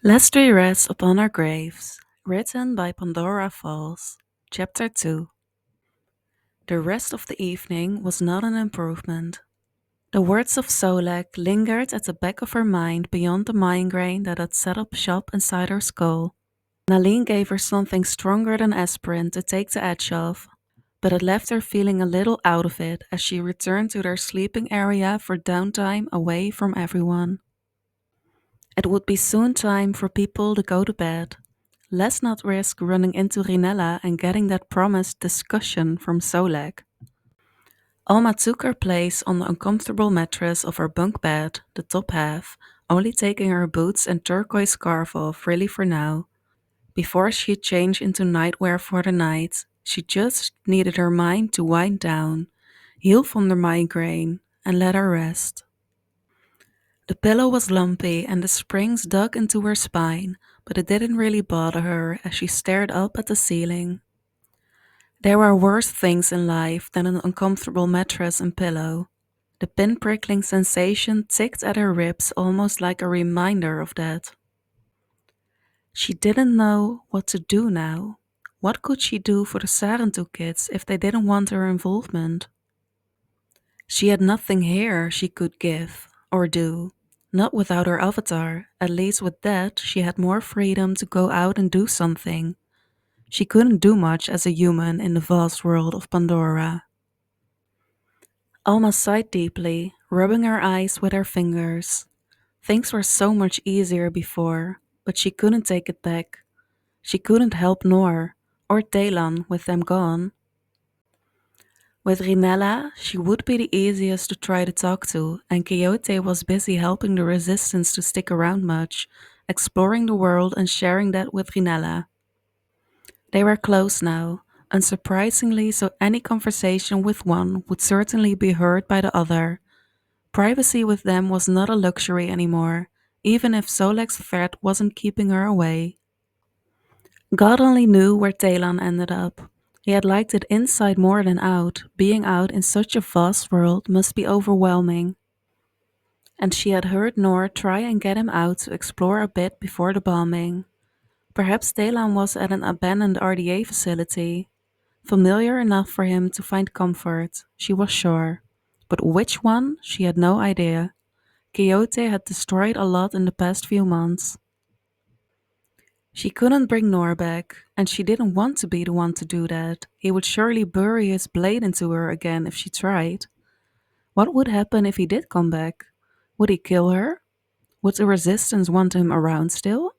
Lest we rest upon our graves, written by Pandorafallz, Chapter 2. The rest of the evening was not an improvement. The words of Solek lingered at the back of her mind beyond the migraine that had set up shop inside her skull. Naline gave her something stronger than aspirin to take the edge off, but it left her feeling a little out of it as she returned to their sleeping area for downtime away from everyone. It would be soon time for people to go to bed. Let's not risk running into Rinella and getting that promised discussion from Solek. Alma took her place on the uncomfortable mattress of her bunk bed, the top half, only taking her boots and turquoise scarf off really for now. Before she'd change into nightwear for the night, she just needed her mind to wind down, heal from the migraine, and let her rest. The pillow was lumpy and the springs dug into her spine, but it didn't really bother her as she stared up at the ceiling. There were worse things in life than an uncomfortable mattress and pillow. The pin-prickling sensation ticked at her ribs almost like a reminder of that. She didn't know what to do now. What could she do for the Sarentu kids if they didn't want her involvement? She had nothing here she could give or do. Not without her avatar. At least with that, she had more freedom to go out and do something. She couldn't do much as a human in the vast world of Pandora. Alma sighed deeply, rubbing her eyes with her fingers. Things were so much easier before, but she couldn't take it back. She couldn't help Noor, or Talan with them gone. With Rinella, she would be the easiest to try to talk to, and Quixote was busy helping the resistance to stick around much, exploring the world and sharing that with Rinella. They were close now, unsurprisingly, so any conversation with one would certainly be heard by the other. Privacy with them was not a luxury anymore, even if Solek's threat wasn't keeping her away. God only knew where Talan ended up. He had liked it inside more than out. Being out in such a vast world must be overwhelming. And she had heard Noor try and get him out to explore a bit before the bombing. Perhaps Talan was at an abandoned RDA facility. Familiar enough for him to find comfort, she was sure. But which one, she had no idea. Quixote had destroyed a lot in the past few months. She couldn't bring Noor back, and she didn't want to be the one to do that. He would surely bury his blade into her again if she tried. What would happen if he did come back? Would he kill her? Would the resistance want him around still?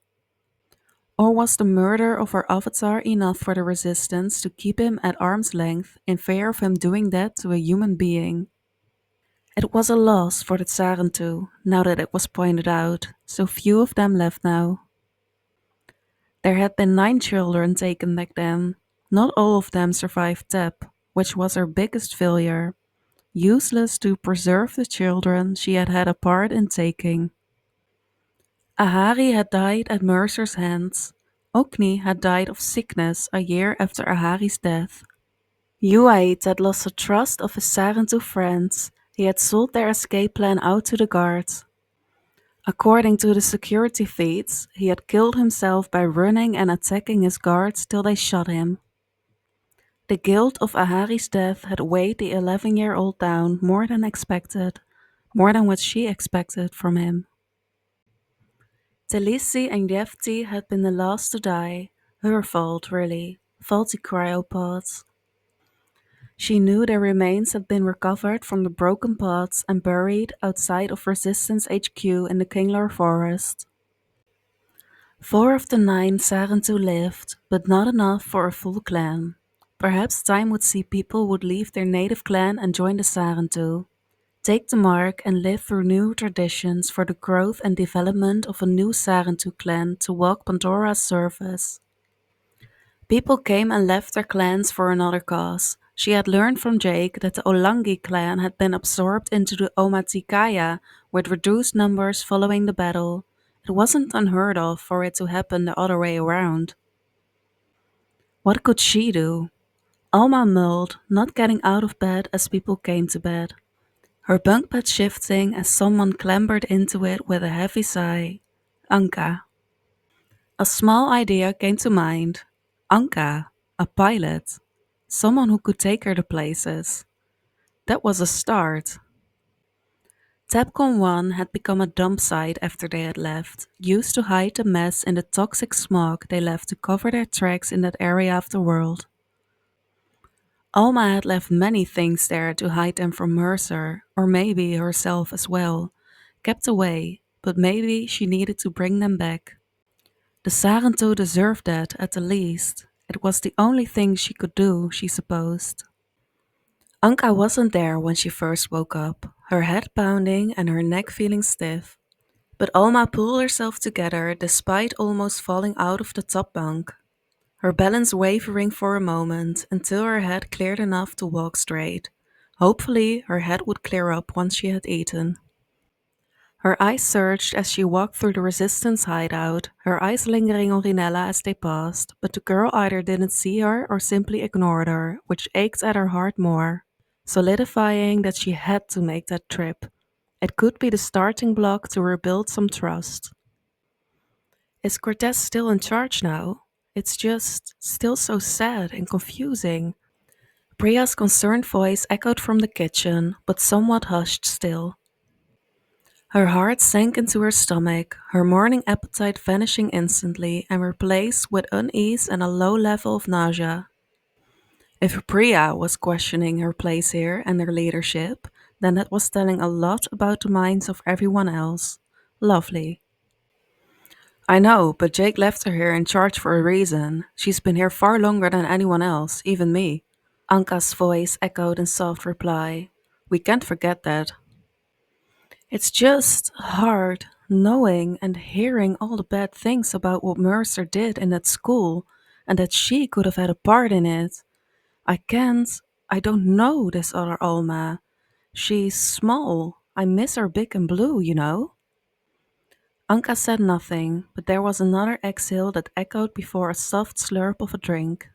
Or was the murder of her avatar enough for the resistance to keep him at arm's length in fear of him doing that to a human being? It was a loss for the Sarentu, now that it was pointed out, so few of them left now. There had been 9 children taken back then. Not all of them survived TEP, which was her biggest failure. Useless to preserve the children she had had a part in taking. Ahari had died at Mercer's hands. Okni had died of sickness a year after Ahari's death. Uait had lost the trust of his Sarentu friends. He had sold their escape plan out to the guards. According to the security feeds, he had killed himself by running and attacking his guards till they shot him. The guilt of Ahari's death had weighed the 11-year-old down more than expected, more than what she expected from him. Talisi and Yefti had been the last to die, her fault really, faulty cryopods. She knew their remains had been recovered from the broken pods and buried outside of Resistance HQ in the Kingler Forest. 4 of the 9 Sarentu lived, but not enough for a full clan. Perhaps time would see people would leave their native clan and join the Sarentu, take the mark and live through new traditions for the growth and development of a new Sarentu clan to walk Pandora's surface. People came and left their clans for another cause. She had learned from Jake that the Olangi clan had been absorbed into the Omatikaya with reduced numbers following the battle. It wasn't unheard of for it to happen the other way around. What could she do? Alma mulled, not getting out of bed as people came to bed. Her bunk bed shifting as someone clambered into it with a heavy sigh. Anka. A small idea came to mind. Anka, a pilot. Someone who could take her to places. That was a start. Tabcon 1 had become a dump site after they had left, used to hide the mess in the toxic smog they left to cover their tracks in that area of the world. Alma had left many things there to hide them from Mercer, or maybe herself as well, kept away, but maybe she needed to bring them back. The Sarentu deserved that at the least. It was the only thing she could do, she supposed. Anka wasn't there when she first woke up, her head pounding and her neck feeling stiff. But Alma pulled herself together despite almost falling out of the top bunk, her balance wavering for a moment until her head cleared enough to walk straight. Hopefully, her head would clear up once she had eaten. Her eyes searched as she walked through the resistance hideout, her eyes lingering on Rinella as they passed, but the girl either didn't see her or simply ignored her, which ached at her heart more, solidifying that she had to make that trip. It could be the starting block to rebuild some trust. Is Cortez still in charge now? It's just still so sad and confusing. Priya's concerned voice echoed from the kitchen, but somewhat hushed still. Her heart sank into her stomach, her morning appetite vanishing instantly and replaced with unease and a low level of nausea. If Priya was questioning her place here and her leadership, then that was telling a lot about the minds of everyone else. Lovely. I know, but Jake left her here in charge for a reason. She's been here far longer than anyone else, even me. Anka's voice echoed in soft reply. We can't forget that. It's just hard knowing and hearing all the bad things about what Mercer did in that school and that she could have had a part in it. I can't, I don't know this other Alma. She's small. I miss her big and blue, you know? Anka said nothing, but there was another exhale that echoed before a soft slurp of a drink.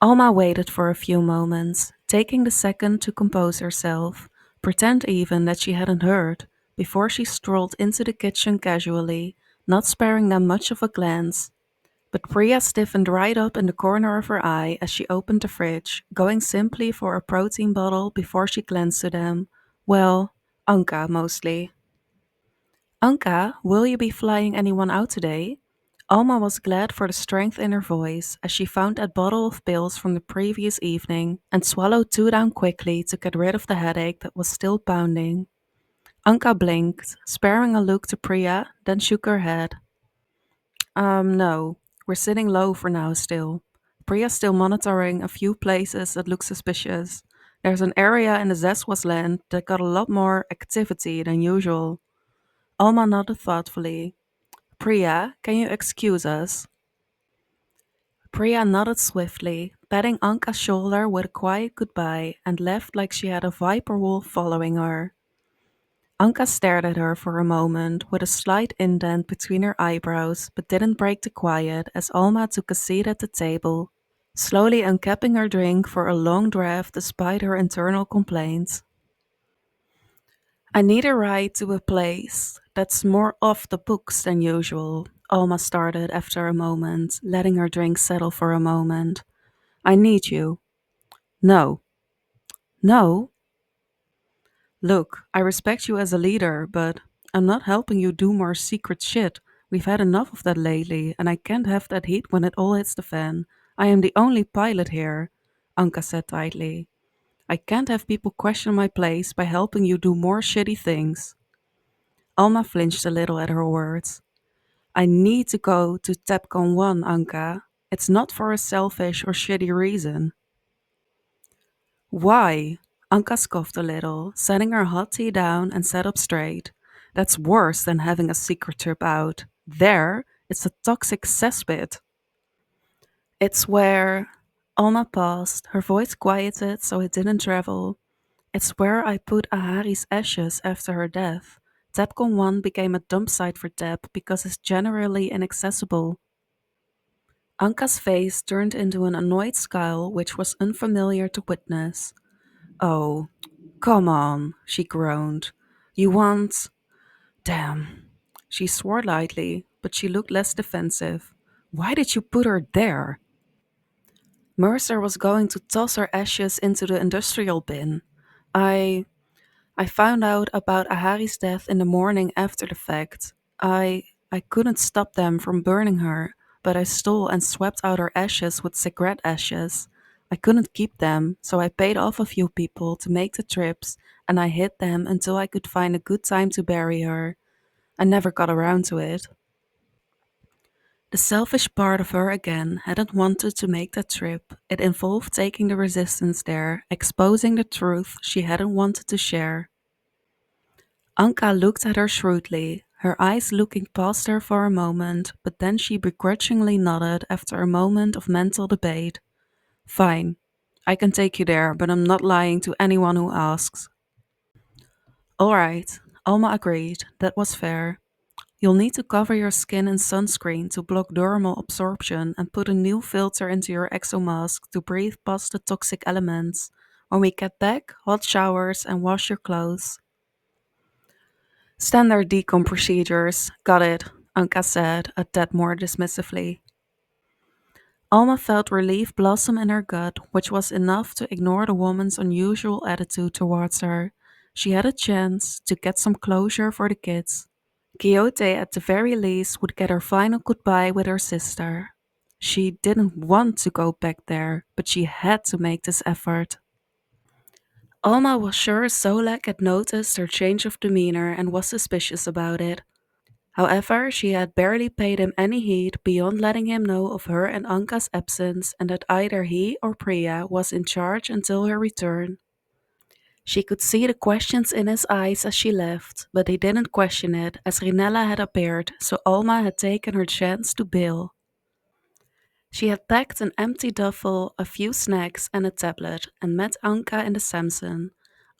Alma waited for a few moments, taking the second to compose herself, pretend even that she hadn't heard, before she strolled into the kitchen casually, not sparing them much of a glance. But Priya stiffened right up in the corner of her eye as she opened the fridge, going simply for a protein bottle before she glanced to them. Well, Anka mostly. Anka, will you be flying anyone out today? Alma was glad for the strength in her voice as she found that bottle of pills from the previous evening and swallowed two down quickly to get rid of the headache that was still pounding. Anka blinked, sparing a look to Priya, then shook her head. No. We're sitting low for now still. Priya's still monitoring a few places that look suspicious. There's an area in the Zeswas land that got a lot more activity than usual. Alma nodded thoughtfully. Priya, can you excuse us? Priya nodded swiftly, patting Anka's shoulder with a quiet goodbye, and left like she had a viper wolf following her. Anka stared at her for a moment with a slight indent between her eyebrows, but didn't break the quiet as Alma took a seat at the table, slowly uncapping her drink for a long draught despite her internal complaints. I need a ride to a place that's more off the books than usual, Alma started after a moment, letting her drink settle for a moment. I need you. No. No? Look, I respect you as a leader, but I'm not helping you do more secret shit. We've had enough of that lately, and I can't have that heat when it all hits the fan. I am the only pilot here, Anka said tightly. I can't have people question my place by helping you do more shitty things. Alma flinched a little at her words. I need to go to Tapcon 1, Anka. It's not for a selfish or shitty reason. Why? Anka scoffed a little, setting her hot tea down and sat up straight. That's worse than having a secret trip out. There, it's a toxic cesspit. It's where. Alma paused, her voice quieted so it didn't travel. It's where I put Ahari's ashes after her death. Tapcon 1 became a dump site for Tap because it's generally inaccessible. Anka's face turned into an annoyed scowl which was unfamiliar to witness. Oh, come on, she groaned. You want. Damn. She swore lightly, but she looked less defensive. Why did you put her there? Mercer was going to toss her ashes into the industrial bin. I I found out about Ahari's death in the morning after the fact. I couldn't stop them from burning her, but I stole and swept out her ashes with cigarette ashes. I couldn't keep them, so I paid off a few people to make the trips, and I hid them until I could find a good time to bury her. I never got around to it. The selfish part of her again hadn't wanted to make that trip. It involved taking the resistance there, exposing the truth she hadn't wanted to share. Anka looked at her shrewdly, her eyes looking past her for a moment, but then she begrudgingly nodded after a moment of mental debate. Fine, I can take you there, but I'm not lying to anyone who asks. All right, Alma agreed. That was fair. You'll need to cover your skin in sunscreen to block dermal absorption and put a new filter into your exomask to breathe past the toxic elements. When we get back, hot showers and wash your clothes. Standard decom procedures. Got it, Anka said, a tad more dismissively. Alma felt relief blossom in her gut, which was enough to ignore the woman's unusual attitude towards her. She had a chance to get some closure for the kids. Quixote, at the very least, would get her final goodbye with her sister. She didn't want to go back there, but she had to make this effort. Alma was sure Solek had noticed her change of demeanor and was suspicious about it. However, she had barely paid him any heed beyond letting him know of her and Anka's absence and that either he or Priya was in charge until her return. She could see the questions in his eyes as she left, but he didn't question it as Rinella had appeared, so Alma had taken her chance to bail. She had packed an empty duffel, a few snacks, and a tablet, and met Anka in the Samson.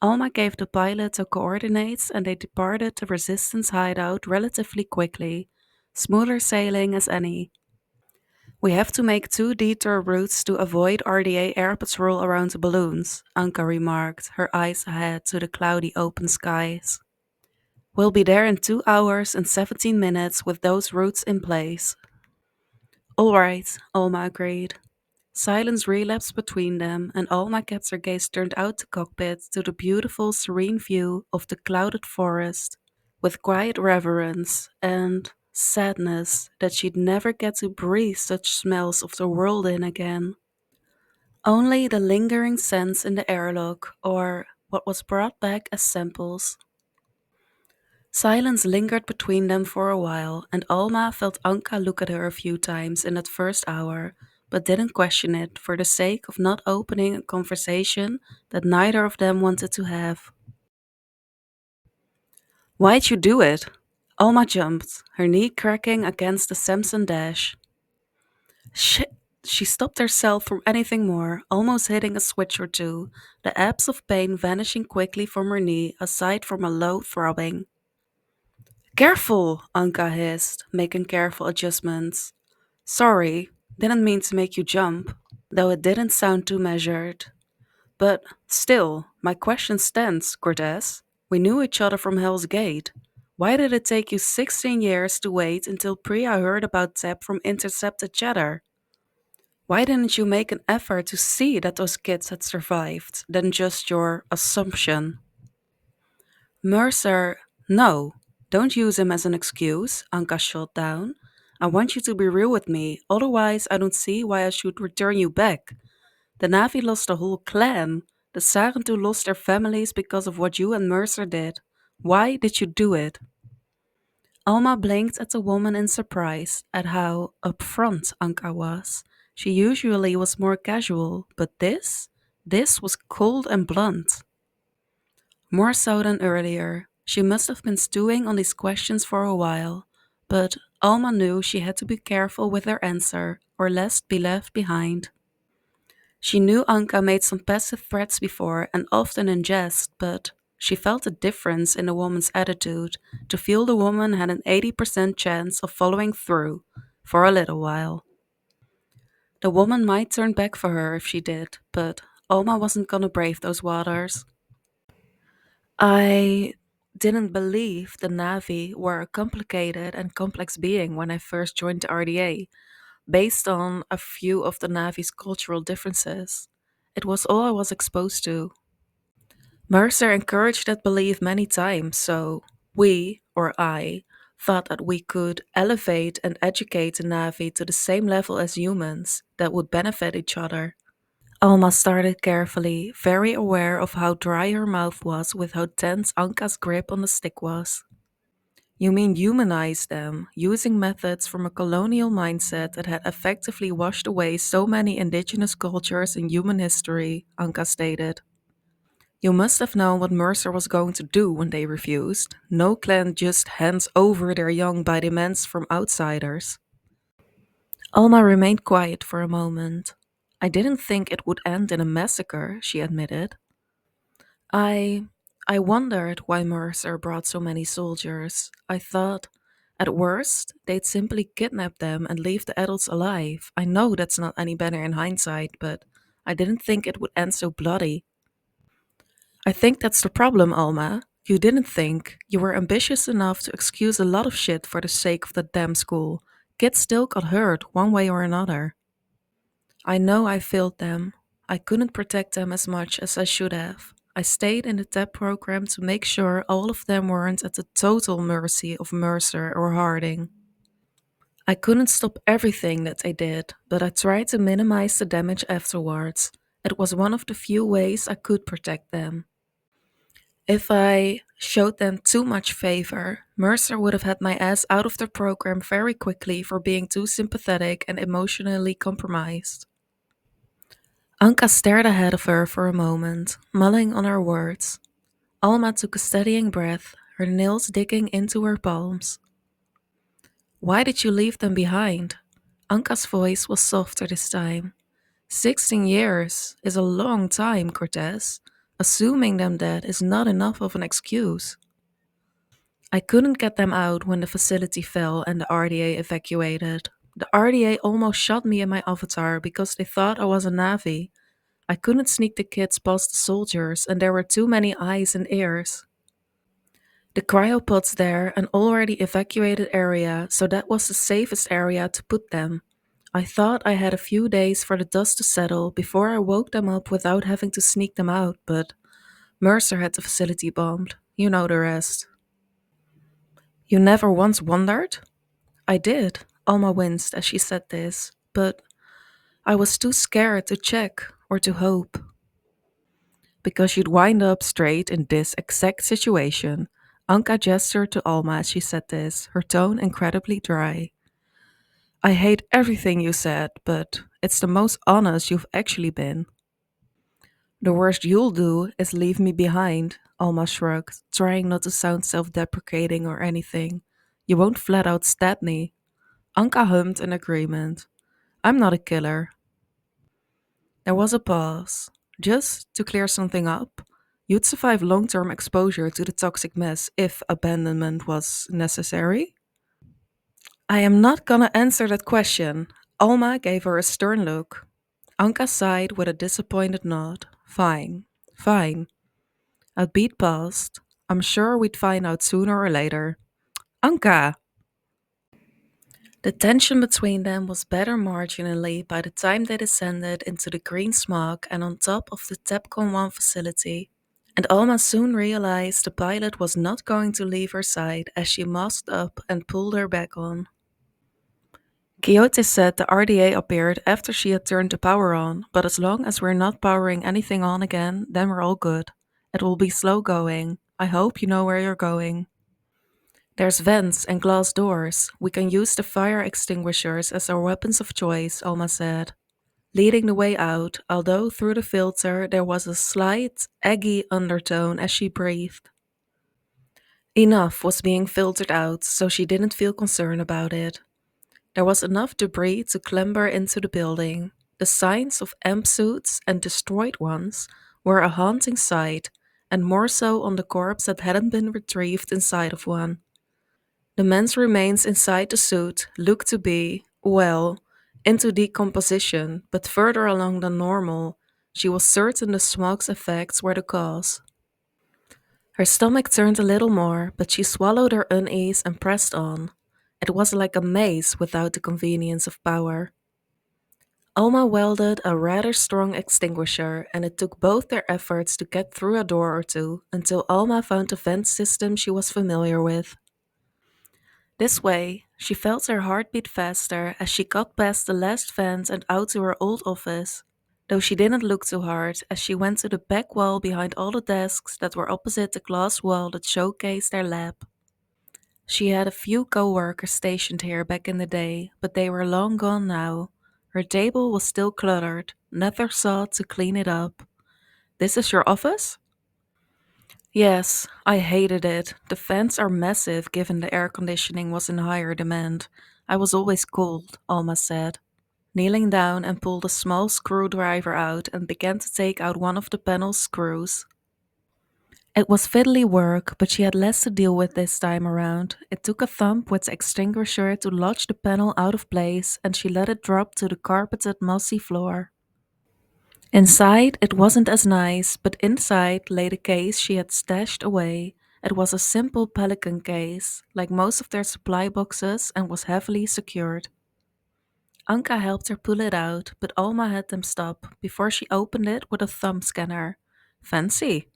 Alma gave the pilot the coordinates and they departed the Resistance hideout relatively quickly, smoother sailing as any. We have to make two detour routes to avoid RDA air patrol around the balloons, Anka remarked, her eyes ahead to the cloudy open skies. We'll be there in 2 hours and 17 minutes with those routes in place. All right, Alma agreed. Silence relapsed between them, and Alma kept her gaze turned out the cockpit to the beautiful, serene view of the clouded forest, with quiet reverence and sadness that she'd never get to breathe such smells of the world in again. Only the lingering scents in the airlock, or what was brought back as samples. Silence lingered between them for a while, and Alma felt Anka look at her a few times in that first hour, but didn't question it for the sake of not opening a conversation that neither of them wanted to have. Why'd you do it? Alma jumped, her knee cracking against the Samson dash. Shit! She stopped herself from anything more, almost hitting a switch or two, the abs of pain vanishing quickly from her knee aside from a low throbbing. Careful, Anka hissed, making careful adjustments. Sorry, didn't mean to make you jump, though it didn't sound too measured. But still, my question stands, Cortez. We knew each other from Hell's Gate. Why did it take you 16 years to wait until Priya heard about Tep from intercepted chatter? Why didn't you make an effort to see that those kids had survived, than just your assumption? Mercer, no. Don't use him as an excuse, Anka shot down. I want you to be real with me, otherwise I don't see why I should return you back. The Navi lost a whole clan. The Sarentu lost their families because of what you and Mercer did. Why did you do it? Alma blinked at the woman in surprise at how upfront Anka was. She usually was more casual, but this was cold and blunt. More so than earlier. She must have been stewing on these questions for a while, but Alma knew she had to be careful with her answer, or lest be left behind. She knew Anka made some passive threats before and often in jest, but she felt a difference in the woman's attitude, to feel the woman had an 80% chance of following through, for a little while. The woman might turn back for her if she did, but Alma wasn't gonna brave those waters. I didn't believe the Navi were a complicated and complex being when I first joined the RDA, based on a few of the Navi's cultural differences. It was all I was exposed to. Mercer encouraged that belief many times, so we, or I, thought that we could elevate and educate the Navi to the same level as humans that would benefit each other. Alma started carefully, very aware of how dry her mouth was with how tense Anka's grip on the stick was. You mean humanize them, using methods from a colonial mindset that had effectively washed away so many indigenous cultures in human history, Anka stated. You must have known what Mercer was going to do when they refused. No clan just hands over their young by demands from outsiders. Alma remained quiet for a moment. I didn't think it would end in a massacre, she admitted. I I wondered why Mercer brought so many soldiers. I thought at worst they'd simply kidnap them and leave the adults alive. I know that's not any better in hindsight, but I didn't think it would end so bloody. I think that's the problem, Alma. You didn't think. You were ambitious enough to excuse a lot of shit for the sake of the damn school. Kids still got hurt one way or another. I know I failed them. I couldn't protect them as much as I should have. I stayed in the TAP program to make sure all of them weren't at the total mercy of Mercer or Harding. I couldn't stop everything that they did, but I tried to minimize the damage afterwards. It was one of the few ways I could protect them. If I showed them too much favor, Mercer would have had my ass out of the program very quickly for being too sympathetic and emotionally compromised. Anka stared ahead of her for a moment, mulling on her words. Alma took a steadying breath, her nails digging into her palms. Why did you leave them behind? Anka's voice was softer this time. 16 years is a long time, Cortez. Assuming them dead is not enough of an excuse. I couldn't get them out when the facility fell and the RDA evacuated. The RDA almost shot me in my avatar because they thought I was a Navi. I couldn't sneak the kids past the soldiers, and there were too many eyes and ears. The cryopod's there, an already evacuated area, so that was the safest area to put them. I thought I had a few days for the dust to settle before I woke them up without having to sneak them out, but Mercer had the facility bombed. You know the rest. You never once wondered? I did. Alma winced as she said this, but I was too scared to check or to hope. Because you'd wind up straight in this exact situation. Anka gestured to Alma as she said this, her tone incredibly dry. I hate everything you said, but it's the most honest you've actually been. The worst you'll do is leave me behind, Alma shrugged, trying not to sound self deprecating or anything. You won't flat out stab me. Anka hummed in agreement. I'm not a killer. There was a pause. Just to clear something up, you'd survive long term exposure to the toxic mess if abandonment was necessary? I am not gonna answer that question. Alma gave her a stern look. Anka sighed with a disappointed nod. Fine, fine. A beat passed. I'm sure we'd find out sooner or later. Anka! The tension between them was better marginally by the time they descended into the green smog and on top of the TEPCON 1 facility, and Alma soon realized the pilot was not going to leave her side as she masked up and pulled her back on. Quixote said the RDA appeared after she had turned the power on, but as long as we're not powering anything on again, then we're all good. It will be slow going. I hope you know where you're going. There's vents and glass doors. We can use the fire extinguishers as our weapons of choice, Alma said, leading the way out, although through the filter there was a slight, eggy undertone as she breathed. Enough was being filtered out, so she didn't feel concerned about it. There was enough debris to clamber into the building. The signs of amp suits and destroyed ones were a haunting sight, and more so on the corpse that hadn't been retrieved inside of one. The man's remains inside the suit looked to be, well, into decomposition, but further along than normal. She was certain the smog's effects were the cause. Her stomach turned a little more, but she swallowed her unease and pressed on. It was like a maze without the convenience of power. Alma welded a rather strong extinguisher, and it took both their efforts to get through a door or two until Alma found a vent system she was familiar with. This way, she felt her heart beat faster as she got past the last vent and out to her old office, though she didn't look too hard as she went to the back wall behind all the desks that were opposite the glass wall that showcased their lab. She had a few co-workers stationed here back in the day, but they were long gone now. Her table was still cluttered, never sought to clean it up. This is your office? Yes, I hated it. The fans are massive given the air conditioning was in higher demand. I was always cold, Alma said, kneeling down and pulled a small screwdriver out and began to take out one of the panel's screws. It was fiddly work, but she had less to deal with this time around. It took a thump with the extinguisher to lodge the panel out of place, and she let it drop to the carpeted mossy floor. Inside, it wasn't as nice, but inside lay the case she had stashed away. It was a simple pelican case, like most of their supply boxes, and was heavily secured. Anka helped her pull it out, but Alma had them stop before she opened it with a thumb scanner. Fancy!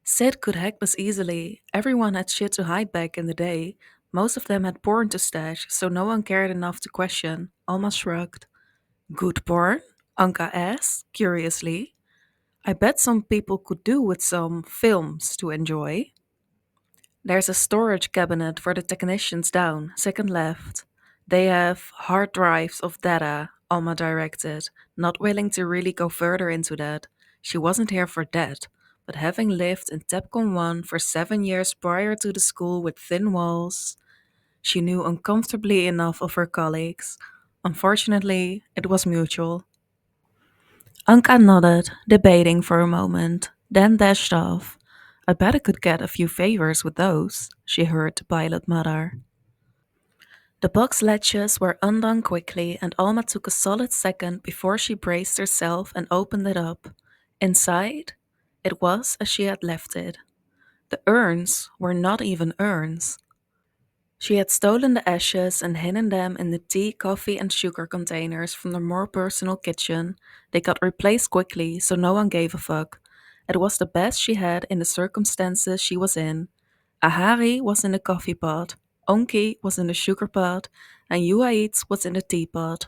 Sid could hack this easily. Everyone had shit to hide back in the day. Most of them had porn to stash, so no one cared enough to question. Alma shrugged. Good porn? Anka asked, curiously. I bet some people could do with some films to enjoy. There's a storage cabinet for the technicians down, second left. They have hard drives of data, Alma directed, not willing to really go further into that. She wasn't here for that, but having lived in Tapcon 1 for 7 years prior to the school with thin walls, she knew uncomfortably enough of her colleagues. Unfortunately, it was mutual. Anka nodded, debating for a moment, then dashed off. I bet I could get a few favors with those, she heard the pilot mutter. The box latches were undone quickly, and Alma took a solid second before she braced herself and opened it up. Inside, it was as she had left it. The urns were not even urns. She had stolen the ashes and hidden them in the tea, coffee, and sugar containers from the more personal kitchen. They got replaced quickly, so no one gave a fuck. It was the best she had in the circumstances she was in. Ahari was in the coffee pot, Onki was in the sugar pot, and Yuait's was in the teapot.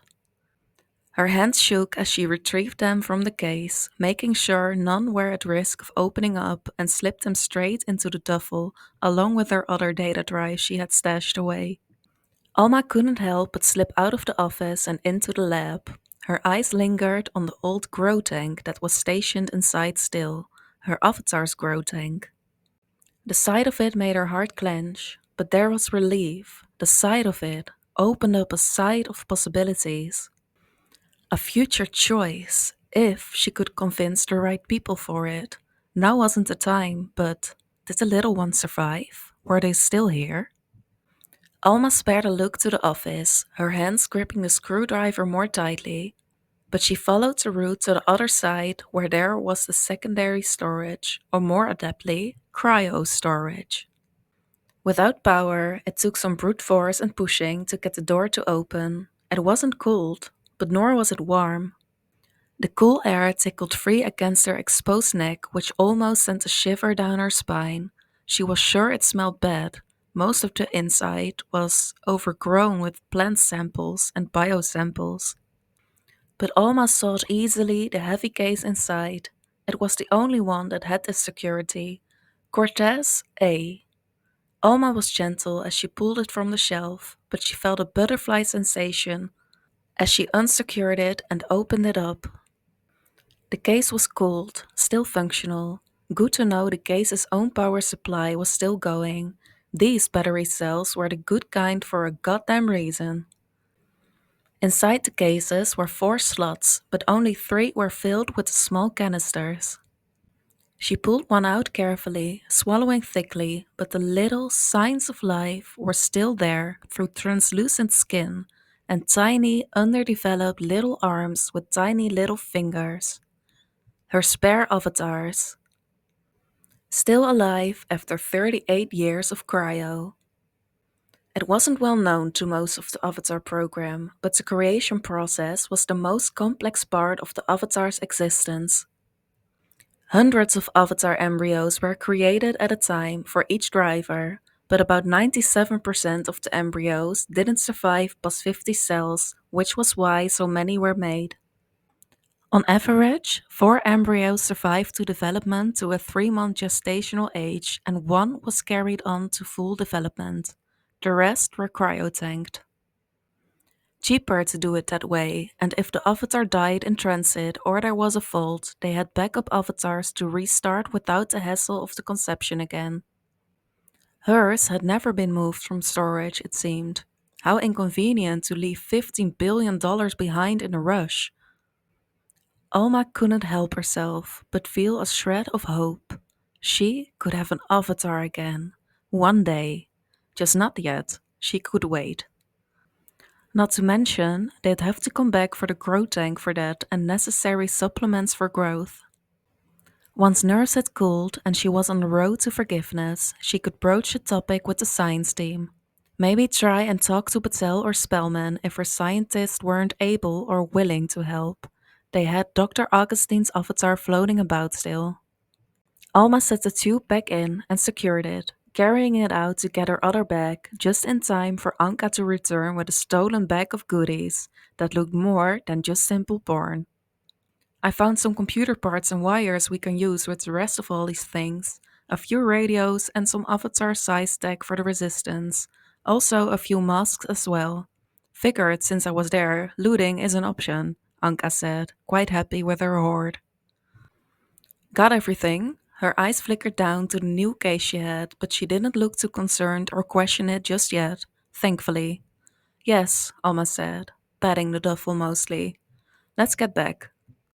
Her hands shook as she retrieved them from the case, making sure none were at risk of opening up, and slipped them straight into the duffel, along with her other data drive she had stashed away. Alma couldn't help but slip out of the office and into the lab. Her eyes lingered on the old grow tank that was stationed inside still, her avatar's grow tank. The sight of it made her heart clench, but there was relief. The sight of it opened up a sight of possibilities. A future choice, if she could convince the right people for it. Now wasn't the time, but did the little ones survive? Were they still here? Alma spared a look to the office, her hands gripping the screwdriver more tightly, but she followed the route to the other side where there was the secondary storage, or more adeptly, cryo storage. Without power, it took some brute force and pushing to get the door to open. It wasn't cold, but nor was it warm. The cool air tickled free against her exposed neck, which almost sent a shiver down her spine. She was sure it smelled bad. Most of the inside was overgrown with plant samples and biosamples. But Alma sought easily the heavy case inside. It was the only one that had this security. Cortez A. Alma was gentle as she pulled it from the shelf, but she felt a butterfly sensation as she unsecured it and opened it up. The case was cooled, still functional. Good to know the case's own power supply was still going. These battery cells were the good kind for a goddamn reason. Inside the cases were 4 slots, but only 3 were filled with small canisters. She pulled one out carefully, swallowing thickly, but the little signs of life were still there through translucent skin and tiny, underdeveloped little arms with tiny little fingers. Her spare avatars. Still alive after 38 years of cryo. It wasn't well known to most of the Avatar program, but the creation process was the most complex part of the Avatar's existence. Hundreds of Avatar embryos were created at a time for each driver, but about 97% of the embryos didn't survive past 50 cells, which was why so many were made. On average, 4 embryos survived to development to a 3-month gestational age, and 1 was carried on to full development. The rest were cryotanked. Cheaper to do it that way, and if the avatar died in transit or there was a fault, they had backup avatars to restart without the hassle of the conception again. Hers had never been moved from storage, it seemed. How inconvenient to leave $15 billion behind in a rush. Alma couldn't help herself but feel a shred of hope. She could have an avatar again. One day. Just not yet. She could wait. Not to mention, they'd have to come back for the growth tank for that and necessary supplements for growth. Once nerves had cooled and she was on the road to forgiveness, she could broach the topic with the science team. Maybe try and talk to Patel or Spellman if her scientists weren't able or willing to help. They had Dr. Augustine's avatar floating about still. Alma set the tube back in and secured it, carrying it out to get her other bag just in time for Anka to return with a stolen bag of goodies that looked more than just simple porn. I found some computer parts and wires we can use with the rest of all these things, a few radios and some avatar-sized tech for the resistance, also a few masks as well. Figured since I was there, looting is an option, Anka said, quite happy with her hoard. Got everything? Her eyes flickered down to the new case she had, but she didn't look too concerned or question it just yet, thankfully. Yes, Alma said, patting the duffel mostly. Let's get back.